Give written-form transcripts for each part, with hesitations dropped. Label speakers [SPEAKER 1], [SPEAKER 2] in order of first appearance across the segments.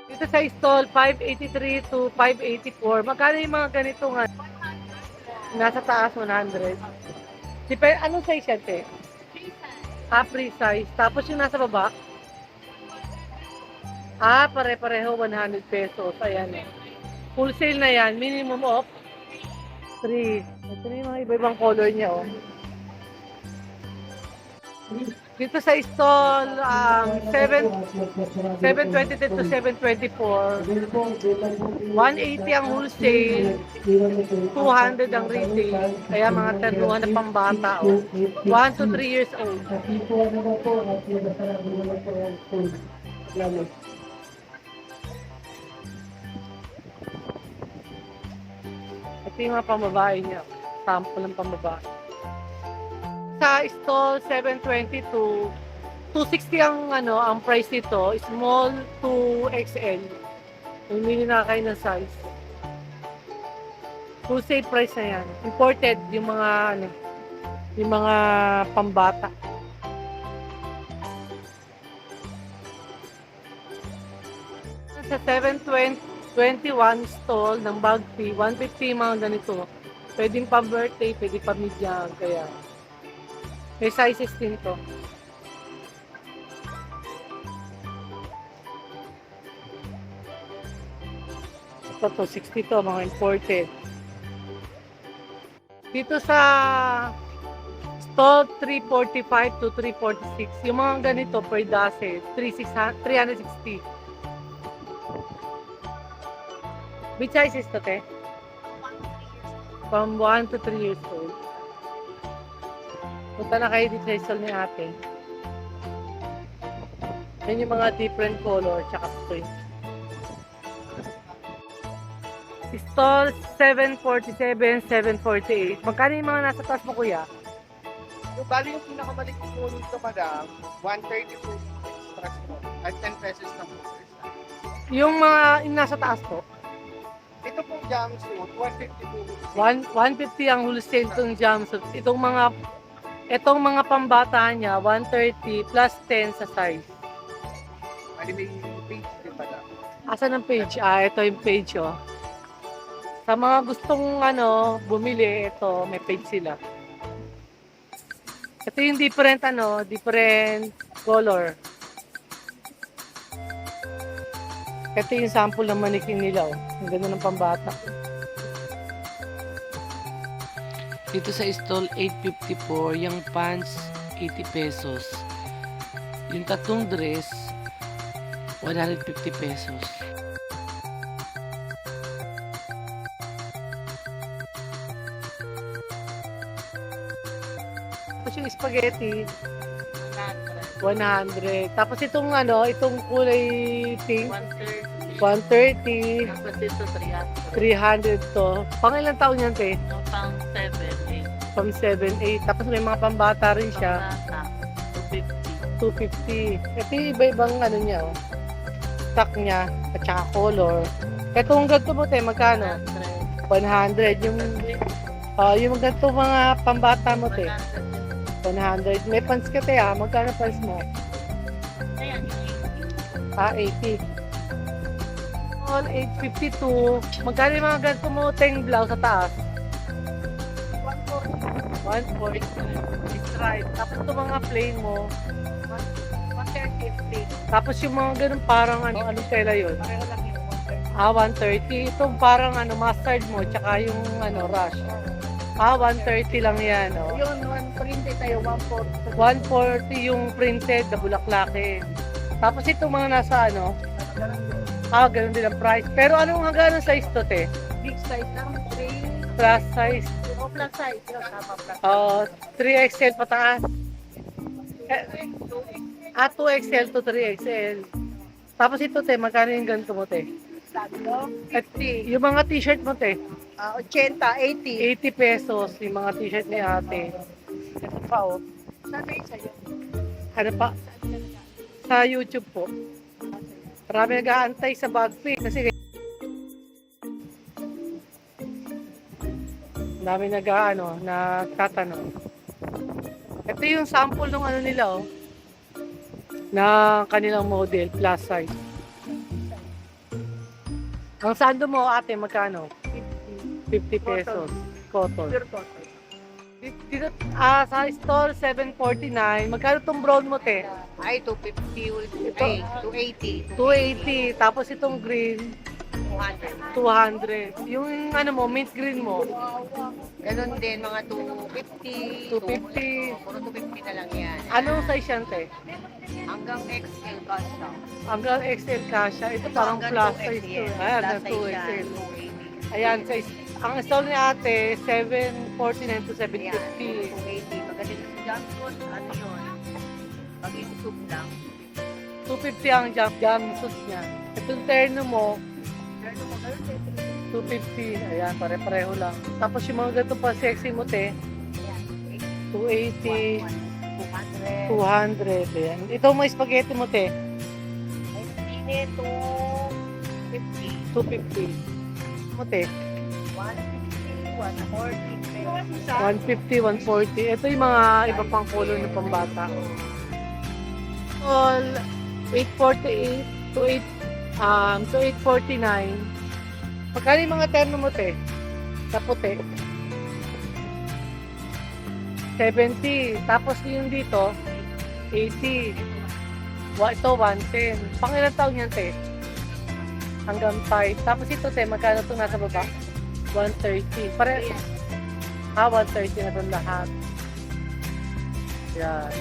[SPEAKER 1] Dito sa stall, 583 to 584. Magkano yung mga ganito nga? Nasa taas, 100. Anong size yan, te? Free size. Tapos yung nasa baba? Pare-pareho, 100 pesos. Ayan eh. Full sale na yan. Minimum of 3. Ito na yung mga iba-ibang color niya, oh. Dito sa stall, 723 to 724. 180 ang wholesale, 200 ang retail. Kaya mga ternuhan na pambata, oh. 1 to 3 years old. Ito yung mga pambabae niya. Sample ng pambabae. Sa stall 722, 260 ang price nito, small to XL. Hindi na kayo ng size. Full sale price na yan. Imported yung mga pambata. Sa 721 stall ng bag fee, 150 mga ganito. Pwedeng pa birthday, pwedeng pa media, kaya may sizes din to. Ito to, 60 to, mga imported. Dito sa stall 345 to 346, yung mga ganito per dozen, 360. Which sizes to, te? From 1 to 3 years old. Punta na kayo dito sa stall ni ate. Yan yung mga different color tsaka print. Stall 747, 748. Magkano yung mga nasa taas mo, kuya?
[SPEAKER 2] Yung bali yung pinakamaliit po nito, madam, 130 po extra small. At 10 pesos na po.
[SPEAKER 1] Yung mga yung nasa taas po?
[SPEAKER 2] Ito pong jumpsuit, 150 po.
[SPEAKER 1] 150 ang wholesale itong jumpsuit. Itong mga pambata niya, 130 plus 10 sa size.
[SPEAKER 2] Bali may page din pala.
[SPEAKER 1] Asan ang page? Ito yung page, oh. Sa mga gustong bumili, ito, may page sila. Ito yung different color. Ito yung sample ng manikin nila, oh. Ang ganda ng pambata.
[SPEAKER 3] Dito sa stall 854, yung pants 80 pesos. Yung tatlong dress 150 pesos.
[SPEAKER 1] Tapos yung spaghetti 100. Tapos itong kulay pink 130.
[SPEAKER 3] Tapos ito
[SPEAKER 1] 300 to. Pang ilang taon yan, te?
[SPEAKER 3] Pang 7, 8.
[SPEAKER 1] Pang 7, 8. Tapos may mga pambata rin siya.
[SPEAKER 3] 250.
[SPEAKER 1] 250. Ito yung iba-ibang niya, oh. Stock niya, at saka color. Itong ganito mo, te, magkano? 100. Yung ganito mga pambata mo, te. 100. May pants ka, te, ha? Magkano pants mo? 80. All 852. Magkano yung mga ganito mo, teng blouse sa taas? 140. Stripe. Tapos ito mga plain mo, 150. Tapos yung mga ganun parang anong tela yun? 130. Itong parang mustard mo, tsaka yung rush. 130 lang yan, oh.
[SPEAKER 2] Yun, 130 tayo, 140.
[SPEAKER 1] 140 yung printed na bulaklake. Tapos itong mga nasa ganun din ang price. Pero anong hanggang size to, te?
[SPEAKER 2] Big size lang, 3.
[SPEAKER 1] Plus size.
[SPEAKER 2] O, plus size. Yun, tama, plus
[SPEAKER 1] 3XL pataas. 2XL to 3XL. Tapos ito, te, magkano yung ganito mo, te?
[SPEAKER 2] Tatlo,
[SPEAKER 1] At
[SPEAKER 2] 50.
[SPEAKER 1] yung mga t-shirt mo, te?
[SPEAKER 2] 80, 80.
[SPEAKER 1] 80 pesos yung mga t-shirt ni ate. Ito pa, oh.
[SPEAKER 2] Sabi sa'yo.
[SPEAKER 1] Ano pa? Sa YouTube po. Marami nag-aantay sa bag fee kasi dami nagtatanong. Ito yung sample ng nila, oh. Na kanilang model, plus size. Ang sando mo, ate, magkano? 50 pesos. Cotton.
[SPEAKER 2] Pure cotton.
[SPEAKER 1] Dito, sa store, 749. Magkano itong brown mo, te?
[SPEAKER 4] Ay, 250 ulit.
[SPEAKER 1] Ito.
[SPEAKER 4] Ay, 280.
[SPEAKER 1] 280. Tapos itong green,
[SPEAKER 4] 200.
[SPEAKER 1] 200. Yung ano mo, mint green mo,
[SPEAKER 4] Ganon din, mga 250.
[SPEAKER 1] 250.
[SPEAKER 4] Puro 250 na lang yan.
[SPEAKER 1] Anong size yan, te?
[SPEAKER 4] Hanggang XL custom.
[SPEAKER 1] Hanggang XL kasha. Ito parang
[SPEAKER 4] Hanggang
[SPEAKER 1] plus
[SPEAKER 4] 2X
[SPEAKER 1] size to.
[SPEAKER 4] yan.
[SPEAKER 1] Ayan,
[SPEAKER 4] Plus
[SPEAKER 1] hanggang
[SPEAKER 4] size
[SPEAKER 1] 2XL.
[SPEAKER 4] yan, 280.
[SPEAKER 1] Ayan, size. Ang install ni ate, 749 to
[SPEAKER 4] Ayan,
[SPEAKER 1] 750.
[SPEAKER 4] 280. Pagdating sa jumpsuit, ano yun? Pag yung soup lang.
[SPEAKER 1] 250 ang jam suit niya. Itong terno mo,
[SPEAKER 4] Pero mo, ganun din.
[SPEAKER 1] 250. Ayan, pare-pareho lang. Tapos yung mga ganito pa sexy mo, te,
[SPEAKER 4] Ayan,
[SPEAKER 1] 280,
[SPEAKER 4] 200.
[SPEAKER 1] 200. Ayan. Ito mo spaghetti mo, te,
[SPEAKER 4] Ay, hindi, 250.
[SPEAKER 1] 250. Mo, te,
[SPEAKER 4] 150, 140.
[SPEAKER 1] 150, 140. Ito yung mga iba pang color ng pambata. All 848 to 849. Magkano yung mga terno mo, te? Sa puti. 70. Tapos yung dito, 80. Ito, 110. Pang ilang taon yan, te? Hanggang 5. Tapos ito, te, magkano itong nasa baba? 130. 130 na itong lahat. Yan.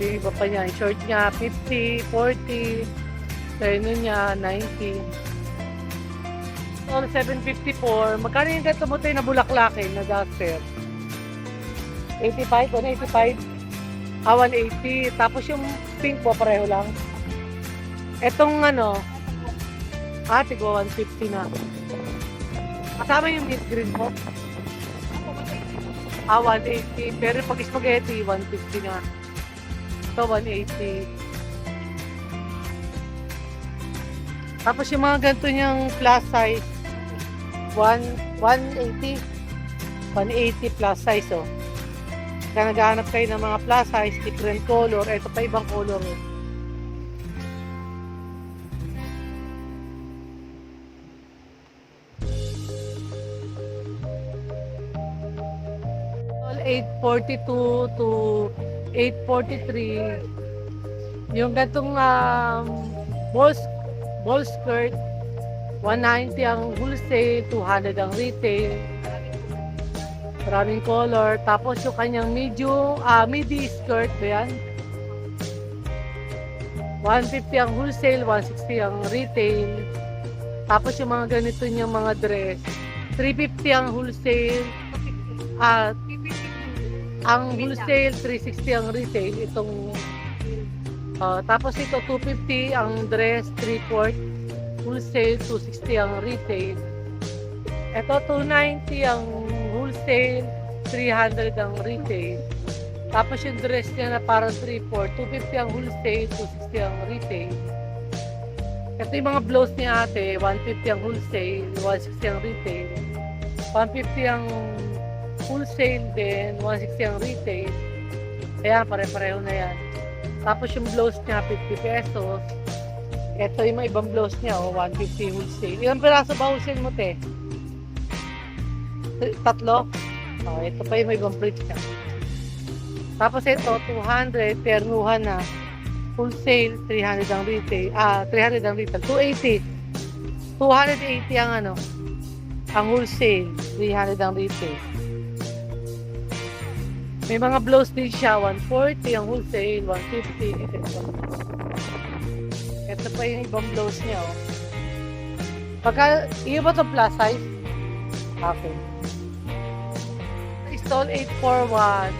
[SPEAKER 1] Yung iba pa niya. Yung short niya, 50, 40. Terno niya, 90. So, 754. Magkano yung ganito mo tayo na bulaklakin na duster? 85? 185? 180. Tapos yung pink mo, pareho lang. Etong ano, tigo 150 na. Kasama yung mint green mo? 180. Pero pag spaghetti, 150 na. Ito, 180. Tapos yung mga ganito niyang plus size, 180. 180 plus size, oh. Kaya naghahanap kayo ng mga plus size, different color. Ito pa ibang color, oh. All 842 to 843. Yung gantong ball skirt, 190 ang wholesale, 200 ang retail. Maraming color. Tapos yung kanyang midi skirt, ba yan? 150 ang wholesale, 160 ang retail. Tapos yung mga ganito niyang mga dress, 350 ang wholesale, ang wholesale, 360 ang retail. Tapos ito, 250 ang dress, 3/4 wholesale, 260 ang retail. Ito, 290 ang wholesale, 300 ang retail. Tapos yung dress niya na parang 3/4, 250 ang wholesale, 260 ang retail. Ito yung mga blouse ni ate, 150 ang wholesale, 160 ang retail. 150 ang wholesale din, 160 ang retail. Ayan, pare-pareho na yan. Tapos yung blouse niya, 50 pesos. Ito yung mga ibang blouse niya, 150 wholesale. Ilang piraso ba wholesale mo, te? 3? Ito pa yung may ibang prints niya. Tapos ito, 200, ternuhan na. Wholesale, 300 ang retail. 300 ang retail. 280. 280 ang ang wholesale, 300 ang retail. May mga blouse din siya, 140 ang wholesale, 150. Ito pa yung ibang blouse niya, oh. Iyo ba ito plus size? Okay. Stall 841.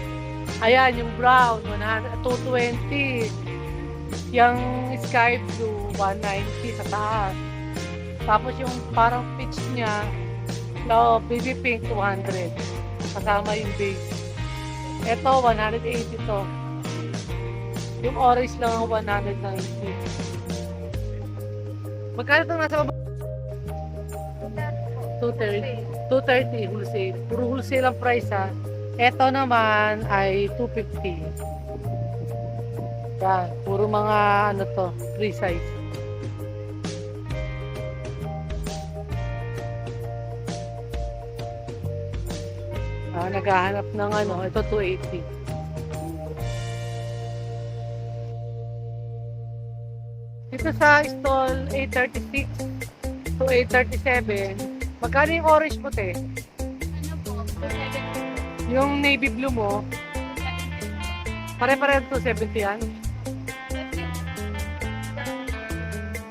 [SPEAKER 1] Ayan, yung brown, 220. Yung sky blue, 190 sa taas. Tapos yung parang peach niya, baby pink, 200. Kasama yung base. Ito, 180 to. Yung orange lang ang 190. Magkano itong nasa baba? 230 wholesale. Puro wholesale ang price, ha. Ito naman ay 250. Yan. Puro mga free size. naghahanap ng ano, ito 280. Dito sa stall 836 to 837, magkano yung orange puti?
[SPEAKER 4] Ano po? 270.
[SPEAKER 1] Yung navy blue mo, pare-pare 270 yan.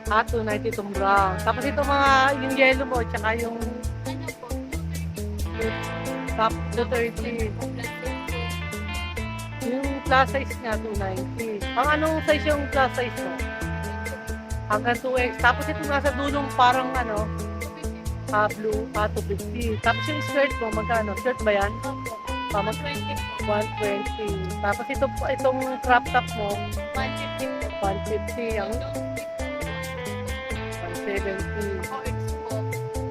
[SPEAKER 1] 290 itong brown. Tapos ito mga, yung yellow mo, tsaka yung
[SPEAKER 4] Ano po?
[SPEAKER 1] top 230. Yung plus size niya, 290. Ang anong size yung plus size mo? Hanggang 2X. Tapos ito nasa dulong parang ano, blue, 250. Tapos yung skirt mo, magkano? Skirt ba yan? Tama, 120. Tapos itong crop top mo, 150. Ang 170.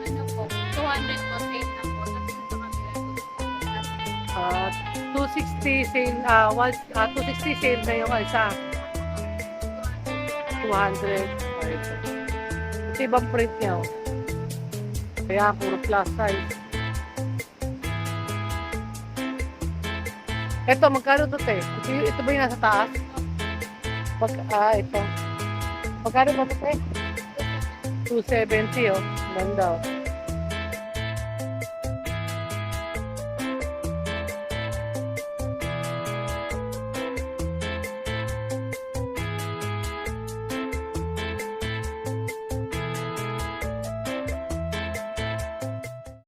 [SPEAKER 4] Ano po? 200 po. Same na po. Tapos sa kabila,
[SPEAKER 1] 260 sale, 260 sale na yung isa. 200. Ito ibang print niya. Oh. Kaya puro plus size. Ito, magkano to te? Ito ba yung nasa taas? Ito. Magkano ba to te? 270 oh. Ganda oh.